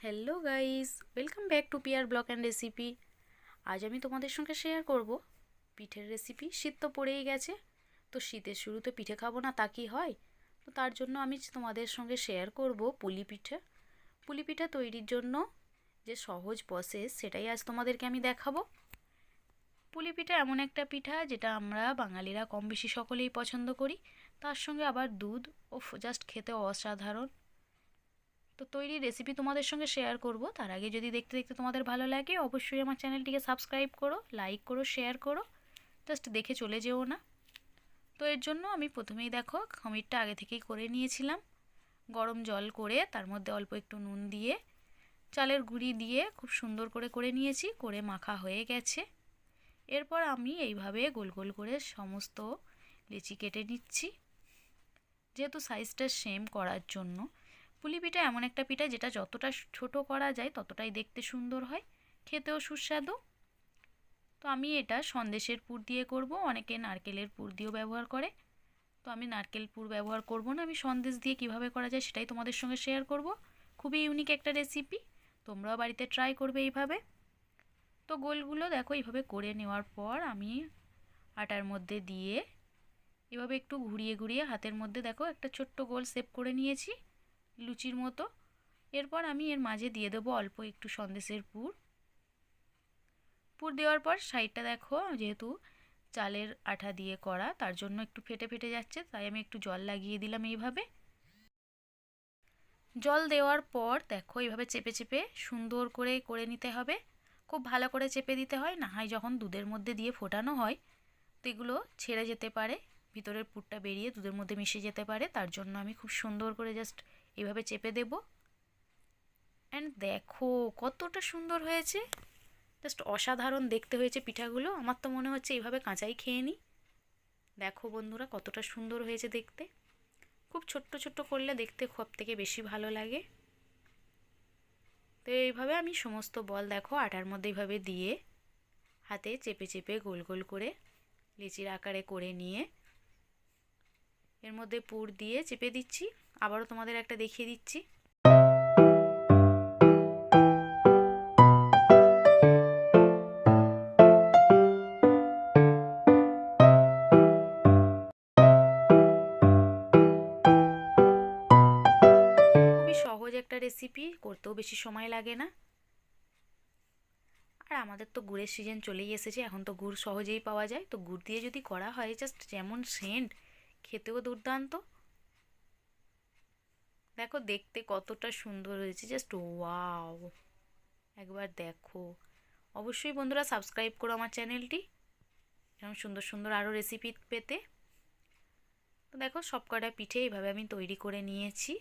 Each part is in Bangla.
Hello guys, welcome back to পিয়ার ব্লগ অ্যান্ড রেসিপি। আজ আমি তোমাদের সঙ্গে শেয়ার করব পিঠের রেসিপি। শীত তো পড়েই গেছে, তো শীতের শুরুতে পিঠে খাবো না তা কি হয়? তো তার জন্য আমি তোমাদের সঙ্গে শেয়ার করব পুলি পিঠে। পুলি পিঠা তৈরির জন্য যে সহজ প্রসেস সেটাই আজ তোমাদেরকে আমি দেখাবো। পুলি পিঠা এমন একটা পিঠা যেটা আমরা বাঙালিরা কম বেশি সকলেই পছন্দ করি, তার সঙ্গে আবার দুধ ও জাস্ট খেতে অসাধারণ। তো তৈরি রেসিপি তোমাদের সঙ্গে শেয়ার করব। তার আগে যদি দেখতে দেখতে তোমাদের ভালো লাগে অবশ্যই আমার চ্যানেলটিকে সাবস্ক্রাইব করো, লাইক করো, শেয়ার করো, জাস্ট দেখে চলে যেও না। তো এর জন্য আমি প্রথমেই দেখো খমিরটা আগে থেকেই করে নিয়েছিলাম। গরম জল করে তার মধ্যে অল্প একটু নুন দিয়ে চালের গুঁড়ি দিয়ে খুব সুন্দর করে করে নিয়েছি, করে মাখা হয়ে গেছে। এরপর আমি এইভাবে গোল গোল করে সমস্ত লিচি কেটে নিচ্ছি, যেহেতু সাইজটা সেম করার জন্য। পুলি পিঠা এমন একটা পিঠা যেটা যতটা ছোট করা যায় ততটাই দেখতে সুন্দর হয়, খেতেও সুস্বাদু। তো আমি এটা সন্দেশের পুর দিয়ে করব, অনেকে নারকেলের পুর দিয়েও ব্যবহার করে। তো আমি নারকেল পুর ব্যবহার করব না, আমি সন্দেশ দিয়ে কিভাবে করা যায় সেটাই তোমাদের সঙ্গে শেয়ার করব। খুবই ইউনিক একটা রেসিপি, তোমরাও বাড়িতে ট্রাই করবে এইভাবে। তো গোলগুলো দেখো এইভাবে করে নেওয়ার পর আমি আটার মধ্যে দিয়ে এভাবে একটু ঘুরিয়ে ঘুরিয়ে হাতের মধ্যে দেখো একটা ছোট্ট গোল শেপ করে নিয়েছি লুচির মতো। এরপর আমি এর মাঝে দিয়ে দেবো অল্প একটু সন্দেশের পুর। পুর দেওয়ার পর সাইডটা দেখো, যেহেতু চালের আঠা দিয়ে করা তার জন্য একটু ফেটে ফেটে যাচ্ছে, তাই আমি একটু জল লাগিয়ে দিলাম এইভাবে। জল দেওয়ার পর দেখো এইভাবে চেপে চেপে সুন্দর করে করে নিতে হবে। খুব ভালো করে চেপে দিতে হয়, না হয় যখন দুধের মধ্যে দিয়ে ফোটানো হয় তো এগুলো ছেড়ে যেতে পারে, ভিতরের পুরটা বেরিয়ে দুধের মধ্যে মিশে যেতে পারে। তার জন্য আমি খুব সুন্দর করে জাস্ট এইভাবে চেপে দেবো। অ্যান্ড দেখো কতটা সুন্দর হয়েছে, জাস্ট অসাধারণ দেখতে হয়েছে পিঠাগুলো। আমার তো মনে হচ্ছে এইভাবে কাঁচাই খেয়ে নিই। দেখো বন্ধুরা কতটা সুন্দর হয়েছে দেখতে। খুব ছোট্ট ছোট্ট করলে দেখতে সব থেকে বেশি ভালো লাগে। তো এইভাবে আমি সমস্ত বল দেখো আটার মধ্যে এইভাবে দিয়ে হাতে চেপে চেপে গোল গোল করে লিচির আকারে করে নিয়ে এর মধ্যে পুর দিয়ে চেপে দিচ্ছি। আবারও তোমাদের একটা দেখিয়ে দিচ্ছি। খুবই সহজ একটা রেসিপি, করতেও বেশি সময় লাগে না। আর আমাদের তো গুড়ের সিজন চলেই এসেছে, এখন তো গুড় সহজেই পাওয়া যায়। তো গুড় দিয়ে যদি করা হয় জাস্ট যেমন সেন্ট, খেতেও দুর্দান্ত। দেখো দেখতে কতটা সুন্দর হয়েছে, জাস্ট ওয়াও। একবার দেখো। অবশ্যই বন্ধুরা সাবস্ক্রাইব করো আমার চ্যানেলটি এরকম সুন্দর সুন্দর আরও রেসিপি পেতে। তো দেখো সব কটা পিঠে এইভাবে আমি তৈরি করে নিয়েছি।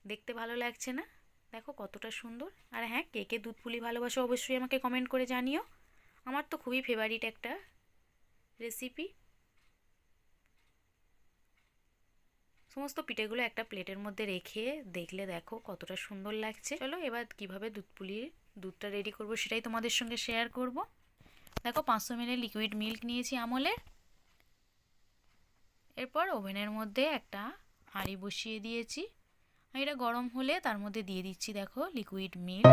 দেখতে ভালো লাগছে না? দেখো কতটা সুন্দর। আর হ্যাঁ, কে কে দুধ পুলি ভালোবাসো অবশ্যই আমাকে কমেন্ট করে জানিও। আমার তো খুবই ফেভারিট একটা রেসিপি। সমস্ত পিঠেগুলো একটা প্লেটের মধ্যে রেখে দেখলে দেখো কতটা সুন্দর লাগছে। চলো এবার কিভাবে দুধটা রেডি করব সেটাই তোমাদের সঙ্গে শেয়ার করব। দেখো 500 ml লিকুইড মিল্ক নিয়েছি আমলের। এরপর ওভেনের মধ্যে একটা হাঁড়ি বসিয়ে দিয়েছি, হাঁড়িটা গরম হলে তার মধ্যে দিয়ে দিচ্ছি দেখো লিকুইড মিল্ক।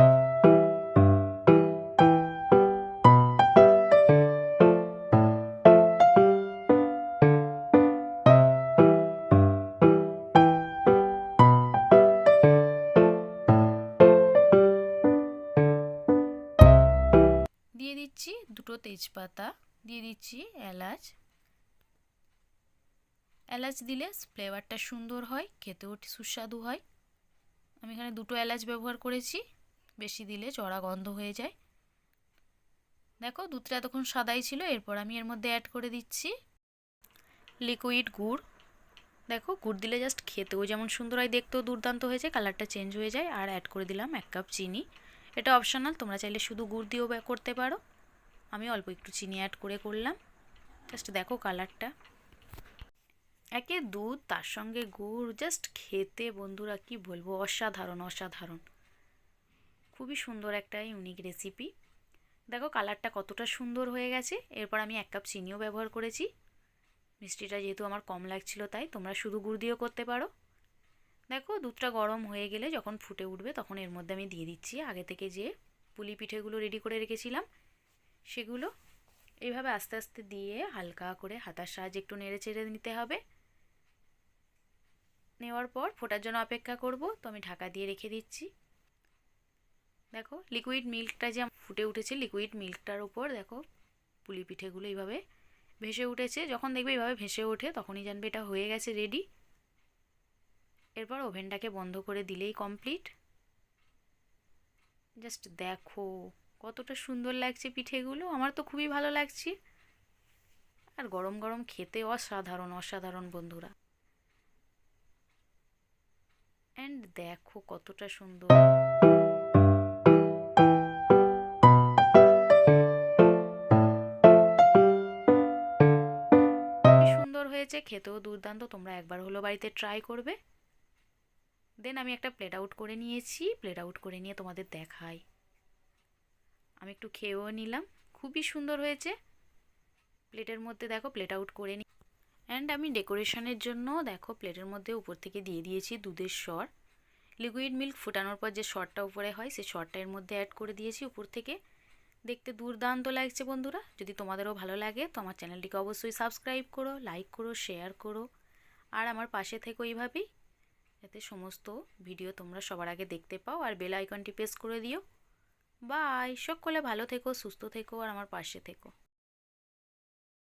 দিয়ে দিচ্ছি দুটো তেজপাতা, দিয়ে দিচ্ছি এলাচ। এলাচ দিলে ফ্লেভারটা সুন্দর হয়, খেতেও সুস্বাদু হয়। আমি এখানে দুটো এলাচ ব্যবহার করেছি, বেশি দিলে চড়া গন্ধ হয়ে যায়। দেখো দুধটা এতক্ষণ সাদাই ছিল, এরপর আমি এর মধ্যে অ্যাড করে দিচ্ছি লিকুইড গুড়। দেখো গুড় দিলে জাস্ট খেতেও যেমন সুন্দর হয়, দেখতেও দুর্দান্ত হয়েছে, কালারটা চেঞ্জ হয়ে যায়। আর অ্যাড করে দিলাম 1 কাপ চিনি। এটা অপশনাল, তোমরা চাইলে শুধু গুড় দিয়েও করতে পারো। আমি অল্প একটু চিনি অ্যাড করলাম। জাস্ট দেখো কালারটা, একে দুধ তার সঙ্গে গুড়, জাস্ট খেতে বন্ধুরা কি বলবো, অসাধারণ অসাধারণ। খুবই সুন্দর একটা ইউনিক রেসিপি। দেখো কালারটা কতটা সুন্দর হয়ে গেছে। এরপর আমি 1 কাপ চিনিও ব্যবহার করেছি। মিষ্টিটা যেহেতু আমার কম লাগছিল তাই তোমরা শুধু গুড় দিয়েও করতে পারো। দেখো দুধটা গরম হয়ে গেলে যখন ফুটে উঠবে তখন এর মধ্যে আমি দিয়ে দিচ্ছি আগে থেকে যে পুলি পিঠেগুলো রেডি করে রেখেছিলাম সেগুলো। এইভাবে আস্তে আস্তে দিয়ে হালকা করে হাতার সাহায্যে একটু নেড়ে চেড়ে নিতে হবে। নেওয়ার পর ফোটার জন্য অপেক্ষা করব, তো আমি ঢাকা দিয়ে রেখে দিচ্ছি। দেখো লিকুইড মিল্কটা যে ফুটে উঠেছে, লিকুইড মিল্কটার উপর দেখো পুলি পিঠেগুলো এইভাবে ভেসে উঠেছে। যখন দেখবে এইভাবে ভেসে ওঠে তখনই জানবে এটা হয়ে গেছে, রেডি। এরপর ওভেনটাকে বন্ধ করে দিলেই কমপ্লিট। জাস্ট দেখো কতটা সুন্দর লাগছে পিঠেগুলো, আমার তো খুবই ভালো লাগছে। আর গরম গরম খেতে অসাধারণ অসাধারণ বন্ধুরা। অ্যান্ড দেখো কতটা সুন্দর। সুন্দর হয়েছে, খেতেও দুর্দান্ত। তোমরা একবার হলো বাড়িতে ট্রাই করবে। দেন আমি একটা প্লেট আউট করে নিয়েছি, প্লেট আউট করে নিয়ে তোমাদের দেখাই। আমি একটু খেয়েও নিলাম, খুবই সুন্দর হয়েছে। প্লেটের মধ্যে দেখো প্লেট আউট করে নিই। অ্যান্ড আমি ডেকোরেশনের জন্য দেখো প্লেটের মধ্যে উপর থেকে দিয়ে দিয়েছি দুধের সর। লিকুইড মিল্ক ফোটানোর পর যে সরটা উপরে হয় সেই সরটা এর মধ্যে অ্যাড করে দিয়েছি উপর থেকে। দেখতে দুর্দান্ত লাগছে বন্ধুরা। যদি তোমাদেরও ভালো লাগে তো আমার চ্যানেলটিকে অবশ্যই সাবস্ক্রাইব করো, লাইক করো, শেয়ার করো, আর আমার পাশে থেকো এইভাবেই, যাতে সমস্ত ভিডিও তোমরা সবার আগে দেখতে পাও। আর বেল আইকনটি প্রেস করে দিও। বাই, সকলে ভালো থেকো, সুস্থ থেকো, আর আমার পাশে থেকো।